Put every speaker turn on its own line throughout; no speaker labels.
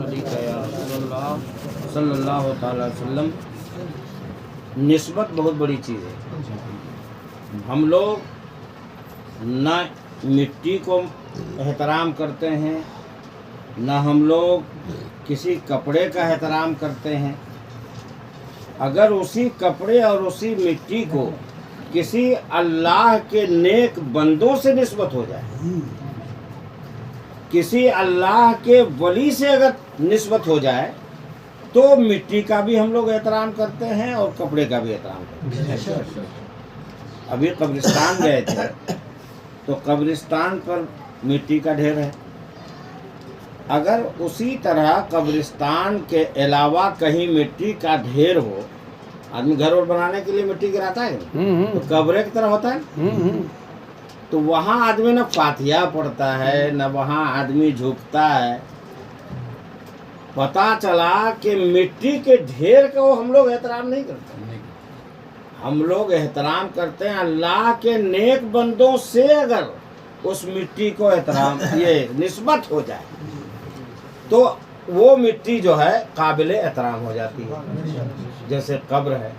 علیک یا رسول اللہ صلی اللہ تعالی وسلم۔ نسبت بہت بڑی چیز ہے۔ ہم لوگ نہ مٹی کو احترام کرتے ہیں، نہ ہم لوگ کسی کپڑے کا احترام کرتے ہیں۔ اگر اسی کپڑے اور اسی مٹی کو کسی اللہ کے نیک بندوں سے نسبت ہو جائے، کسی اللہ کے ولی سے اگر نسبت ہو جائے، تو مٹی کا بھی ہم لوگ احترام کرتے ہیں اور کپڑے کا بھی احترام کرتے ہیں۔ ابھی قبرستان گئے تھے تو قبرستان پر مٹی کا ڈھیر ہے۔ اگر اسی طرح قبرستان کے علاوہ کہیں مٹی کا ڈھیر ہو، آدمی گھر اور بنانے کے لیے مٹی گراتا ہے تو قبرے کی طرح ہوتا ہے، تو وہاں آدمی نہ فاتحہ پڑھتا ہے، نہ وہاں آدمی جھکتا ہے۔ پتہ چلا کہ مٹی کے ڈھیر کا وہ ہم لوگ احترام نہیں کرتے، ہم لوگ احترام کرتے ہیں اللہ کے نیک بندوں سے۔ اگر اس مٹی کو احترام یہ نسبت ہو جائے تو وہ مٹی جو ہے قابل احترام ہو جاتی ہے۔ جیسے قبر ہے،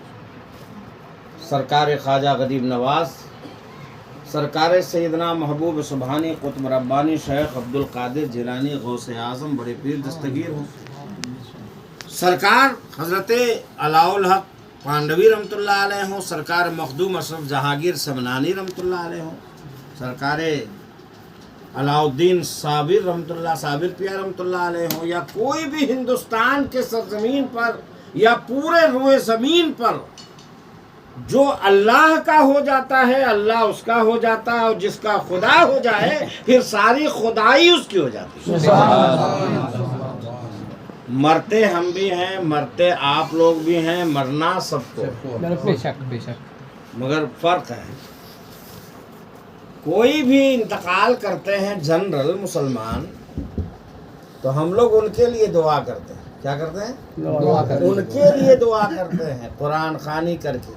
سرکار خواجہ غریب نواز، سرکار سیدنا محبوب سبحانی قطب ربانی شیخ عبدالقادر جیلانی غوث اعظم بڑے پیر دستگیر ہوں، سرکار حضرت علاء الحق پانڈوی رحمۃ اللہ علیہ ہوں، سرکار مخدوم اشرف جہانگیر سمنانی رحمۃ اللہ علیہ ہوں، سرکار علاء الدین صابر رحمۃ اللہ صابر پیا رحمۃ اللہ علیہ ہوں، یا کوئی بھی ہندوستان کے سرزمین پر یا پورے روئے زمین پر جو اللہ کا ہو جاتا ہے اللہ اس کا ہو جاتا ہے، اور جس کا خدا ہو جائے پھر ساری خدائی اس کی ہو جاتی ہے۔ مرتے ہم بھی ہیں، مرتے آپ لوگ بھی ہیں، مرنا سب کو،
بے شک بے شک،
مگر فرق ہے۔ کوئی بھی انتقال کرتے ہیں جنرل مسلمان تو ہم لوگ ان کے لیے دعا کرتے ہیں۔ کیا کرتے ہیں؟
دعا کریں،
ان کے لیے دعا کرتے ہیں قرآن خوانی کر کے،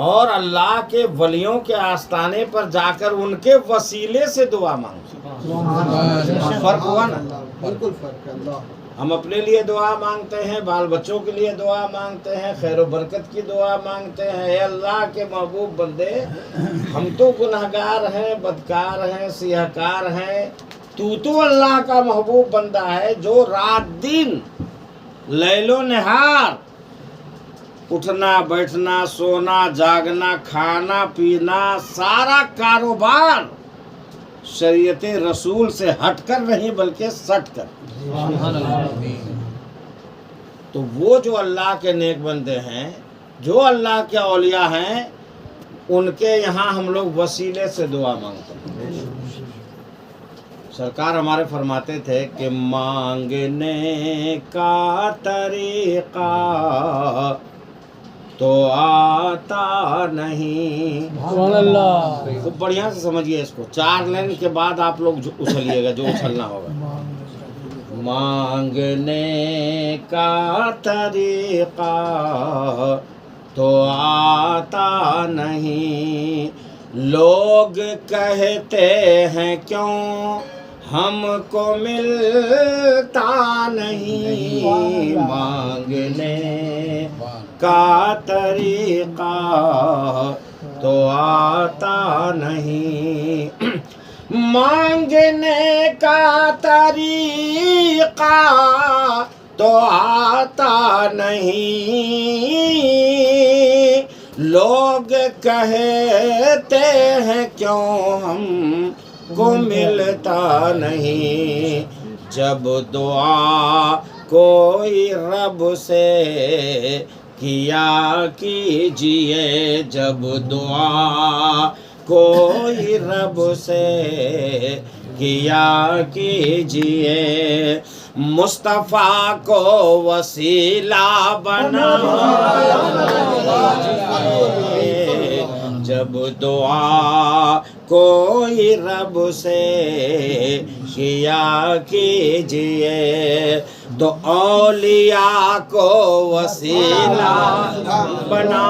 اور اللہ کے ولیوں کے آستانے پر جا کر ان کے وسیلے سے دعا مانگتے ہیں۔ فرق ہوا نا؟
بالکل فرق ہے۔ اللہ
ہم اپنے لیے دعا مانگتے ہیں، بال بچوں کے لیے دعا مانگتے ہیں، خیر و برکت کی دعا مانگتے ہیں۔ اے اللہ کے محبوب بندے، ہم تو گنہگار ہیں، بدکار ہیں، سیاہ کار ہیں، تو اللہ کا محبوب بندہ ہے جو رات دن لیل و نہار اٹھنا بیٹھنا سونا جاگنا کھانا پینا سارا کاروبار شریعت رسول سے ہٹ کر نہیں بلکہ سٹ کر۔ تو وہ جو اللہ کے نیک بندے ہیں، جو اللہ کے اولیاء ہیں، ان کے یہاں ہم لوگ وسیلے سے دعا مانگتے ہیں۔ سرکار ہمارے فرماتے تھے کہ مانگنے کا طریقہ تو آتا نہیں۔
سبحان اللہ،
خوب بڑھیا سے سمجھیے اس کو، 4 لائن کے بعد آپ لوگ اچھلیے گا جو اچھلنا ہوگا۔ مانگنے کا طریقہ تو آتا نہیں، لوگ کہتے ہیں کیوں ہم کو ملتا نہیں، مانگنے کا طریقہ تو آتا نہیں، مانگنے کا طریقہ تو آتا نہیں، لوگ کہتے ہیں کیوں ہم کو ملتا نہیں، جب دعا کوئی رب سے کیا کیجئے، جب دعا کوئی رب سے کیا کیجئے، مصطفیٰ کو وسیلہ بنا لیجئے، جب دعا کوئی رب سے کیا کیجئے، تو اولیاء کو وسیلہ بنا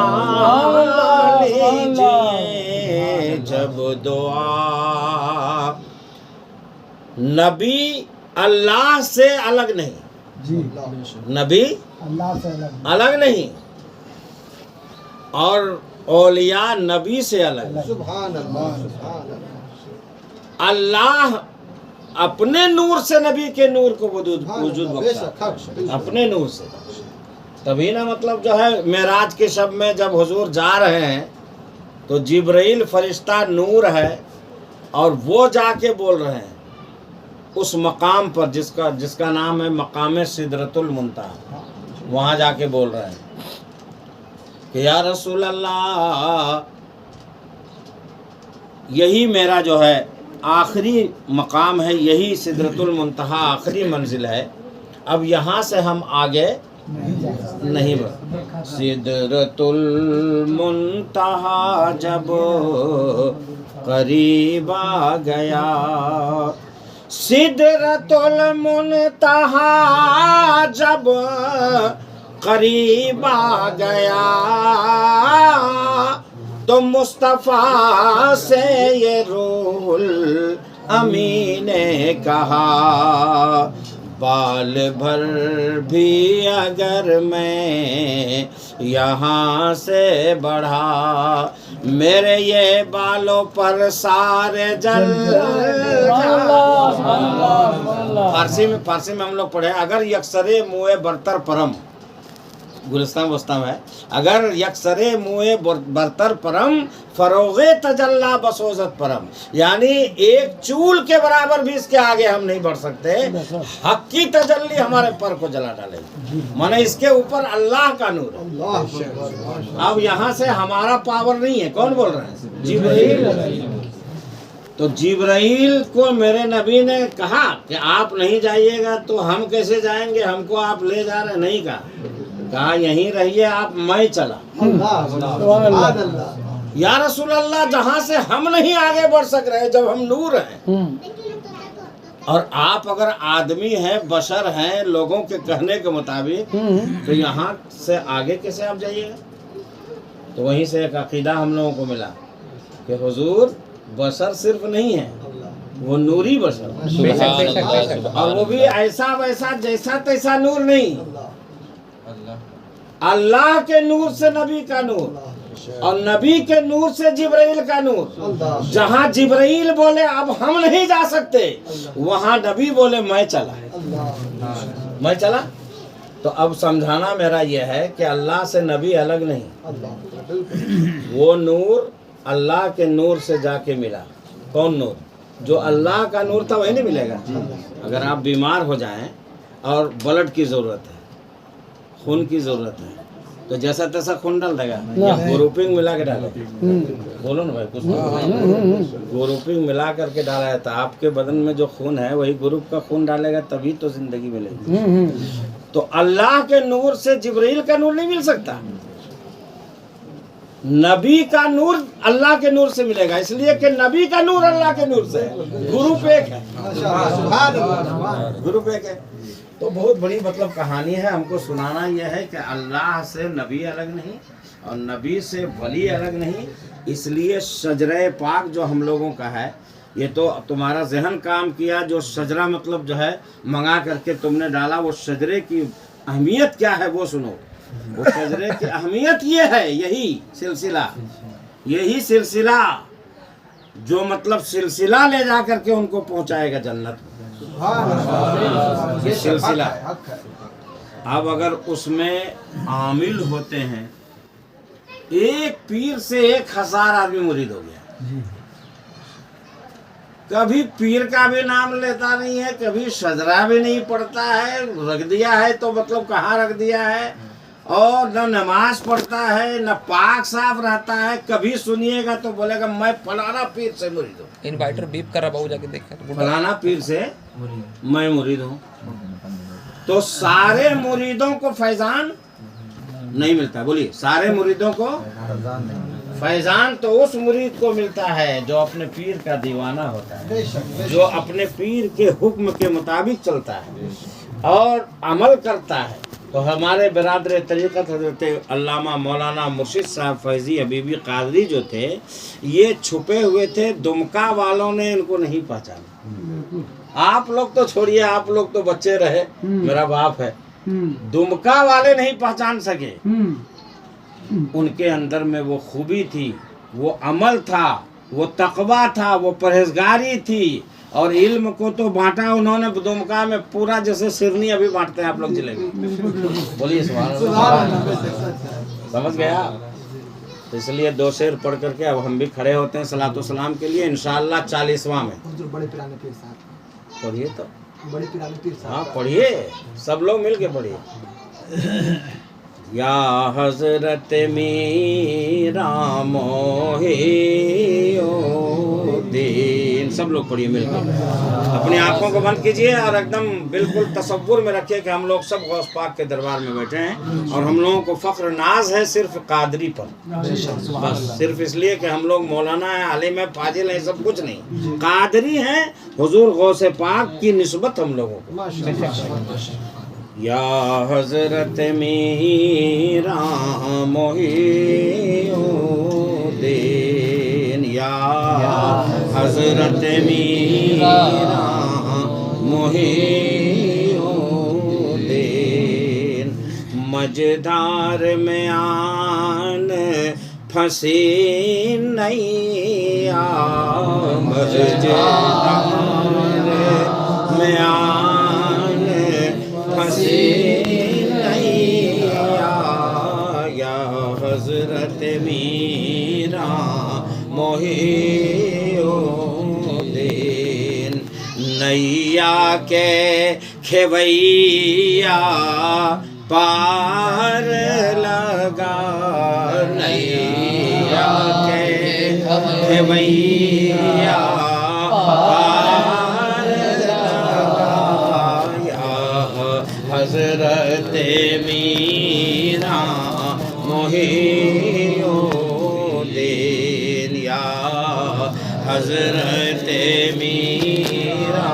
لیجئے، جب دعا نبی अल्लाह से अलग नहीं,
जी
नबी
अल्लाह से अलग
अलग नहीं, और औलिया नबी से अलग नहीं।
सुभान अल्लाह, सुभान अल्लाह।
अल्लाह अपने नूर से नबी के नूर को वजूद बख्शा,
बेशक, हक, बिल्कुल।
अपने नूर से। तभी ना मतलब जो है मेराज के शब में जब हुजूर जा रहे हैं तो जिब्राइल फरिश्ता नूर है और वो जाके बोल रहे हैं उस मकाम पर जिसका नाम है मकाम सिदरतुल मुंतहा, वहाँ जाके बोल रहे हैं कि या रसूल अल्लाह, यही मेरा जो है आखिरी मकाम है, यही सिदरतुल मुंतहा आखिरी मंजिल है, अब यहाँ से हम आगे नहीं बढ़। सिदरतुल मुंतहा जब करीब आ गया, सिदरतुल मुंतहा जब करीब आ गया, तो मुस्तफ़ा से ये रूहुल अमी ने कहा, बाल भर भी अगर मैं यहाँ से बढ़ा, मेरे ये बालों पर सारे जल फारसी में हम लोग पढ़े, अगर यकसरे मुए बरतर परम, गुलिस्तान वस्ता में, अगर यकसरे मुए बरतर परम, फरोगे तजल्ला बसोजत परम, यानी एक चूल के बराबर भी इसके आगे हम नहीं बढ़ सकते, हक की तजल्ली हमारे पर को जला डालेगी, माने इसके ऊपर अल्लाह का नूर है।
अल्लाह,
अब यहाँ से हमारा पावर नहीं है, कौन बोल रहे हैं? जिब्राइल। तो जिब्राइल को मेरे नबी ने कहा कि आप नहीं जाइएगा तो हम कैसे जाएंगे, हमको आप ले जा रहे, नहीं कहा यहीं रहिए आप, मैं चला।
अल्लाह, सुभान अल्लाह।
या रसूल अल्लाह, जहाँ से हम नहीं आगे बढ़ सक रहे जब हम नूर हैं, और आप अगर आदमी हैं, बशर हैं, लोगों के कहने के मुताबिक, तो यहाँ से आगे कैसे आप जाइएगा? तो वहीं से एक अकीदा हम लोगों को मिला कि हुजूर बशर सिर्फ नहीं है, वो नूरी बशर, और वो भी ऐसा वैसा जैसा तैसा नूर नहीं, अल्लाह के नूर से नबी का नूर, और नबी के नूर से जिब्राइल का नूर। जहाँ जिब्राइल बोले अब हम नहीं जा सकते, वहाँ नबी बोले मैं चला, मैं चला। तो अब समझाना मेरा यह है कि अल्लाह से नबी अलग नहीं, वो नूर अल्लाह के नूर से जाके मिला। कौन नूर? जो अल्लाह का नूर था वही नहीं मिलेगा। अगर आप बीमार हो जाएं और ब्लड की ज़रूरत है, खून की ज़रूरत है, तो जैसा तैसा खून डाल देगा, ग्रुपिंग मिला के डालो, बोलो ना भाई कुछ, ग्रुपिंग मिला करके डाला है, तो आपके बदन में जो खून है वही ग्रुप का खून डालेगा, तभी तो जिंदगी मिलेगी। तो अल्लाह के नूर से जिब्राइल का नूर नहीं मिल सकता, नबी का नूर अल्लाह के नूर से मिलेगा, इसलिए कि नबी का नूर अल्लाह के नूर से है, ग्रुप एक है, ग्रुप एक है। तो बहुत बड़ी मतलब कहानी है, हमको सुनाना यह है कि अल्लाह से नबी अलग नहीं और नबी से वली अलग नहीं। इसलिए शजरे पाक जो हम लोगों का है, ये तो तुम्हारा जहन काम किया, जो शजरा मतलब जो है मंगा करके तुमने डाला, वो शजरे की अहमियत क्या है वो सुनो। वो शजरे की अहमियत ये है, यही सिलसिला जो मतलब सिलसिला ले जा करके उनको पहुंचाएगा जन्नत में, ये सिलसिला। अब अगर उसमें आमिल होते हैं, एक पीर से 1000 आदमी मुरीद हो गया, कभी पीर का भी नाम लेता नहीं है, कभी शजरा भी नहीं पढ़ता है, रख दिया है तो मतलब कहाँ रख दिया है, और न नमाज पढ़ता है, न पाक साफ रहता है। कभी सुनिएगा तो बोलेगा मैं फलाना पीर से मुरीद हूँ,
इनवाइटर बीप कर रहा, जाके देख
फलाना पीर से मैं मुरीद हूँ। तो सारे मुरीदों को फैजान नहीं मिलता, बोलिए सारे मुरीदों को फैजान तो उस मुरीद को मिलता है जो अपने पीर का दीवाना होता है, जो अपने पीर के हुक्म के मुताबिक चलता है और अमल करता है। तो हमारे बिरादर तरीक़त हज़रत अल्लामा मौलाना मुर्शिद साहब फैज़ी हबीबी कादरी जो थे, ये छुपे हुए थे, दुमका वालों ने इनको नहीं पहचाना। आप लोग तो छोड़िए, आप लोग तो बच्चे रहे, मेरा बाप है, दुमका वाले नहीं पहचान सके। उनके अंदर में वो खूबी थी, वो अमल था, वो तकवा था, वो परहेजगारी थी, और इल्म को तो बांटा उन्होंने दुमका में पूरा, जैसे सिरनी अभी बांटते हैं आप लोग जिले में। बोलिए सुभान अल्लाह। समझ गया? तो इसलिए 2 शेर पढ़ करके अब हम भी खड़े होते हैं सलातो सलाम के लिए, इंशाअल्लाह 40वां में।
बड़े पिराने पीर साहब,
पढ़िए तो,
बड़े पिराने पीर साहब।
हाँ पढ़िए, सब लोग मिल के पढ़िए। या हजरत मीरा मोहे दीन, सब लोग पढ़िए मिलकर। अपनी आंखों को बंद कीजिए और एकदम बिल्कुल तसव्वुर में रखिए कि हम लोग सब गौस पाक के दरबार में बैठे हैं, और हम लोगों को फख्र नाज है सिर्फ कादरी पर, बस सिर्फ इसलिए कि हम लोग मौलाना है, आलिम है, फाजिल है, सब कुछ नहीं, कादरी हैं। हुजूर गौसे पाक की निस्बत हम लोगों को। या हजरत मीरा मोहिउद्दीन, या हजरत मीरा मोहिउद्दीन, मझधार में आन फंसी नैया, मझधार में आन फंसी नैया, या हजरत मीरा मोहिउद्दीन, नैया के खेवैया पार लगा, नैया के खेवैया पार लगा, या हजरत मीरा मोहिउद्दीन, या हजरत मीरा।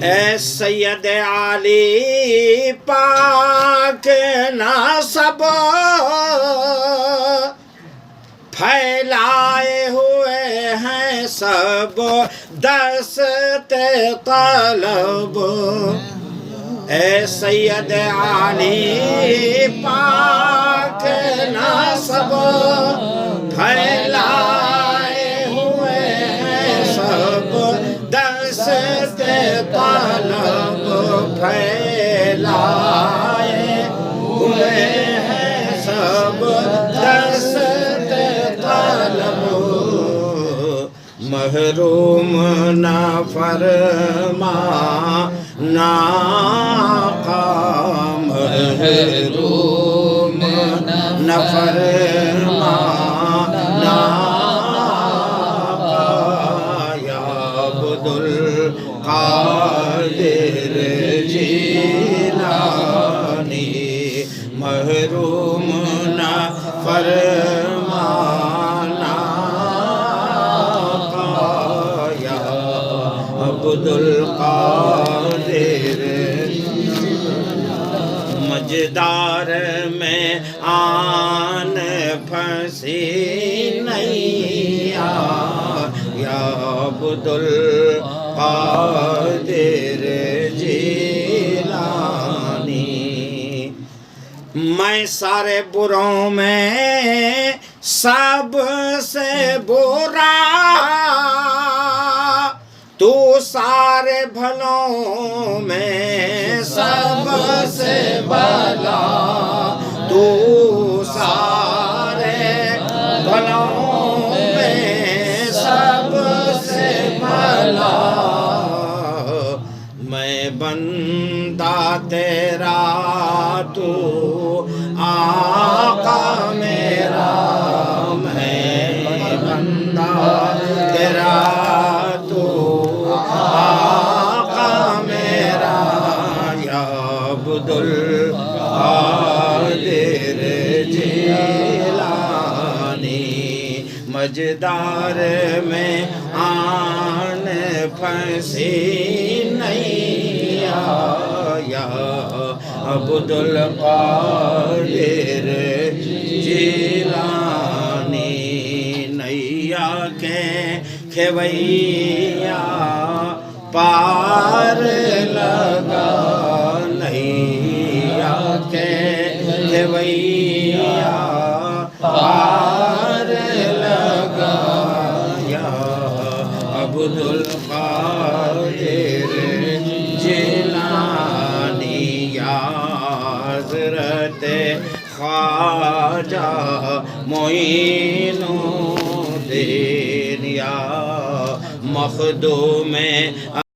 ऐ सैयद आली पाक नासब फैलाए हुए हैं सब दस्ते तलब, ऐ सैयद आली पाक नासब फैलाए हुए हैं सब दस्ते तलब, फैलाए हुए हैं सब दस्ते तलब, महरूम न फरमा ना महरूम न फरमा ना, या अब्दुल कादिर जीलानी, महरूम न फरमाना, या अब्दुल कादिर। मझधार में आन फंसी नैया, या अब्दुल कादिर जीलानी, मैं सारे बुरों में सबसे बुरा, तू सारे भलों में सबसे भला, तू सारे भलों में सबसे भला, मैं बंदा तेरा तू आका मेरा, मैं बंदा तेरा तू आका मेरा, या अब्दुल कादिर जीलानी, मझधार में आन फंसी नैया, या अब्दुल कादिर जीलानी, नैया के کھویا پار لگا نیا کے کھویا پار لگا یا عبد القادر جیلانی یا حضرت خواجہ معین الدین یا مخدوم